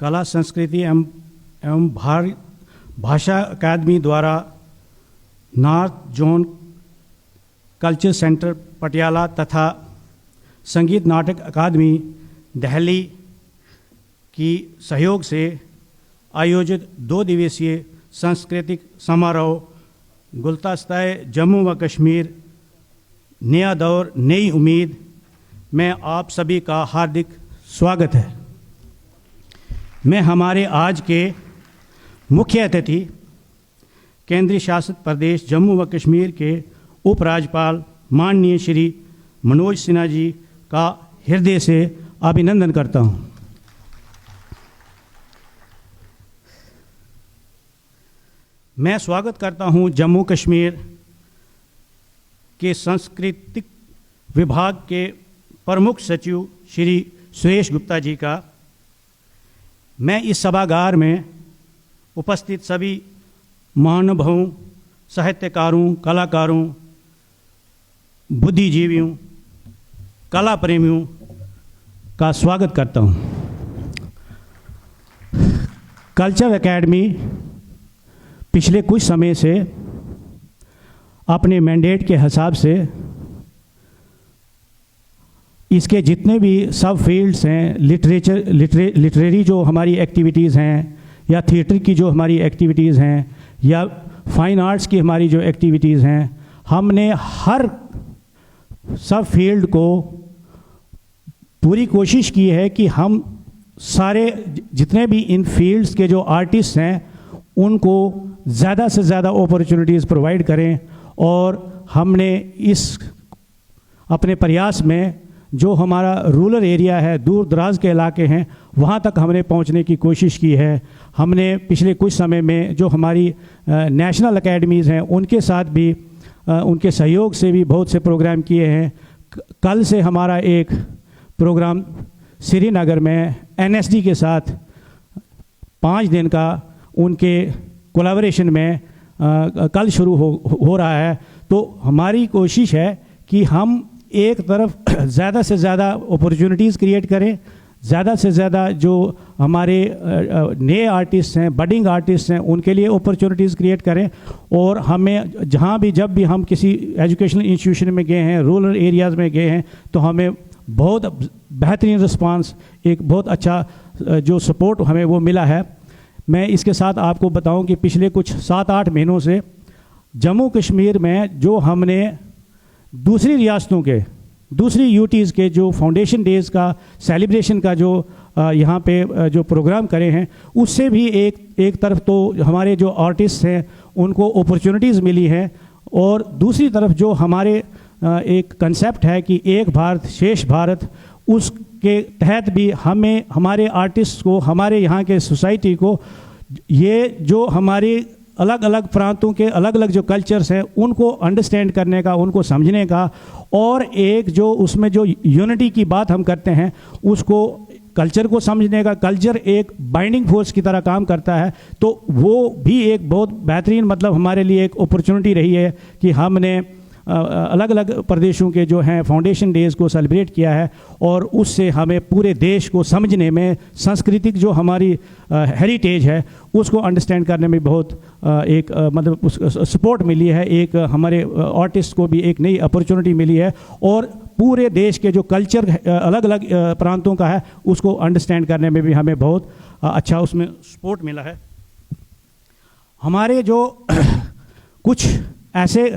कला संस्कृति एवं भाषा अकादमी द्वारा north zone culture centre Patiala तथा संगीत नाटक अकादमी दिल्ली की सहयोग से आयोजित 2 दिवसीय सांस्कृतिक समारोह गुलदस्ता जम्मू व कश्मीर नया दौर नई उम्मीद में आप सभी का हार्दिक स्वागत है। मैं हमारे आज के मुख्य अतिथि केंद्रीय शासित प्रदेश जम्मू व कश्मीर के उपराज्यपाल माननीय श्री मनोज सिन्हा जी का हृदय से अभिनंदन करता हूं। मैं स्वागत करता हूं जम्मू कश्मीर के सांस्कृतिक विभाग के प्रमुख सचिव श्री सुरेश गुप्ता जी का। मैं इस सभागार में उपस्थित सभी महानुभावों, साहित्यकारों, कलाकारों, बुद्धिजीवियों, कला प्रेमियों का स्वागत करता हूं। कल्चर एकेडमी पिछले कुछ समय से अपने मैंडेट के हिसाब से इसके जितने भी सब फील्ड्स हैं, लिटरेरी जो हमारी एक्टिविटीज़ हैं, या थिएटर की जो हमारी एक्टिविटीज़ हैं, या फाइन आर्ट्स की हमारी जो एक्टिविटीज़ हैं, हमने हर सब फील्ड को पूरी कोशिश की है कि हम सारे जितने भी इन फील्ड्स के जो आर्टिस्ट हैं उनको ज़्यादा से ज़्यादा अपॉर्चुनिटीज़ प्रोवाइड करें। और हमने इस अपने प्रयास में जो हमारा रूरल एरिया है, दूर दराज के इलाके हैं, वहाँ तक हमने पहुँचने की कोशिश की है। हमने पिछले कुछ समय में जो हमारी नेशनल एकेडमीज़ हैं उनके साथ भी उनके सहयोग से भी बहुत से प्रोग्राम किए हैं। कल से हमारा एक प्रोग्राम श्रीनगर में NSD के साथ 5 दिन का उनके कोलैबोरेशन में कल शुरू हो रहा है। तो हमारी कोशिश है कि हम एक तरफ ज़्यादा से ज़्यादा अपॉर्चुनिटीज़ क्रिएट करें, ज़्यादा से ज़्यादा जो हमारे नए आर्टिस्ट हैं, बडिंग आर्टिस्ट हैं, उनके लिए अपॉर्चुनिटीज़ क्रिएट करें। और हमें जहाँ भी जब भी हम किसी एजुकेशनल इंस्टीट्यूशन में गए हैं, रूरल एरियाज़ में गए हैं, तो हमें बहुत बेहतरीन रिस्पांस, एक बहुत अच्छा जो सपोर्ट हमें वो मिला है। मैं इसके साथ आपको बताऊं कि पिछले कुछ 7-8 महीनों से जम्मू कश्मीर में जो हमने दूसरी रियासतों के, दूसरी यूटीज़ के जो फाउंडेशन डेज़ का सेलिब्रेशन का जो यहाँ पे जो प्रोग्राम करे हैं, उससे भी एक तरफ तो हमारे जो आर्टिस्ट हैं उनको अपॉर्चुनिटीज़ मिली हैं, और दूसरी तरफ जो हमारे एक कंसेप्ट है कि एक भारत श्रेष्ठ भारत, उसके तहत भी हमें हमारे आर्टिस्ट को, हमारे यहाँ के सोसाइटी को, ये जो हमारे अलग अलग प्रांतों के अलग अलग जो कल्चर्स हैं उनको अंडरस्टैंड करने का, उनको समझने का, और एक जो उसमें जो यूनिटी की बात हम करते हैं उसको, कल्चर को समझने का। कल्चर एक बाइंडिंग फोर्स की तरह काम करता है। तो वो भी एक बहुत बेहतरीन मतलब हमारे लिए एक अपॉर्चुनिटी रही है कि हमने अलग अलग प्रदेशों के जो हैं फाउंडेशन डेज़ को सेलिब्रेट किया है, और उससे हमें पूरे देश को समझने में, सांस्कृतिक जो हमारी हेरिटेज है उसको अंडरस्टैंड करने में बहुत एक मतलब सपोर्ट मिली है। एक हमारे आर्टिस्ट को भी एक नई अपॉर्चुनिटी मिली है, और पूरे देश के जो कल्चर अलग अलग प्रांतों का है उसको अंडरस्टैंड करने में भी हमें बहुत अच्छा उसमें सपोर्ट मिला है। हमारे जो कुछ ऐसे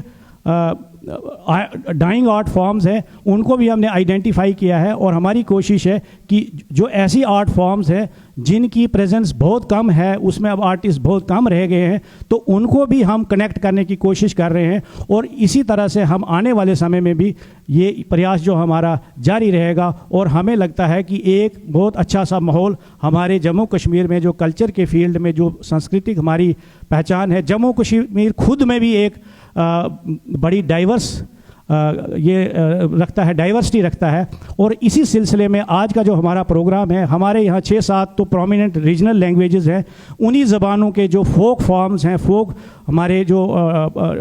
डाइंग आर्ट फॉर्म्स हैं उनको भी हमने आइडेंटिफाई किया है, और हमारी कोशिश है कि जो ऐसी आर्ट फॉर्म्स हैं जिनकी प्रेजेंस बहुत कम है, उसमें अब आर्टिस्ट बहुत कम रह गए हैं, तो उनको भी हम कनेक्ट करने की कोशिश कर रहे हैं। और इसी तरह से हम आने वाले समय में भी ये प्रयास जो हमारा जारी रहेगा। और हमें लगता है कि एक बहुत अच्छा सा माहौल हमारे जम्मू कश्मीर में, जो कल्चर के फील्ड में जो सांस्कृतिक हमारी पहचान है, जम्मू कश्मीर खुद में भी एक बड़ी डाइवर्स रखता है, डाइवर्सिटी रखता है। और इसी सिलसिले में आज का जो हमारा प्रोग्राम है, हमारे यहाँ 6-7 तो प्रोमिनेंट रीजनल लैंग्वेजेस हैं, उन्हीं ज़बानों के जो फोक फॉर्म्स हैं, फोक हमारे जो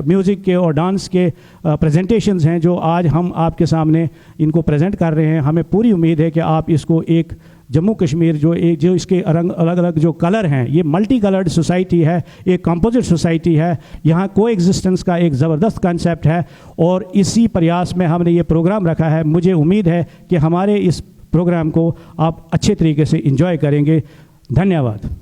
म्यूज़िक के और डांस के प्रेजेंटेशंस हैं, जो आज हम आपके सामने इनको प्रेजेंट कर रहे हैं। हमें पूरी उम्मीद है कि आप इसको एक जम्मू कश्मीर जो इसके अलग अलग जो कलर हैं, ये मल्टी कलर्ड सोसाइटी है, एक कंपोजिट सोसाइटी है, यहाँ को एग्जिस्टेंस का एक ज़बरदस्त कंसेप्ट है और इसी प्रयास में हमने ये प्रोग्राम रखा है। मुझे उम्मीद है कि हमारे इस प्रोग्राम को आप अच्छे तरीके से एंजॉय करेंगे। धन्यवाद।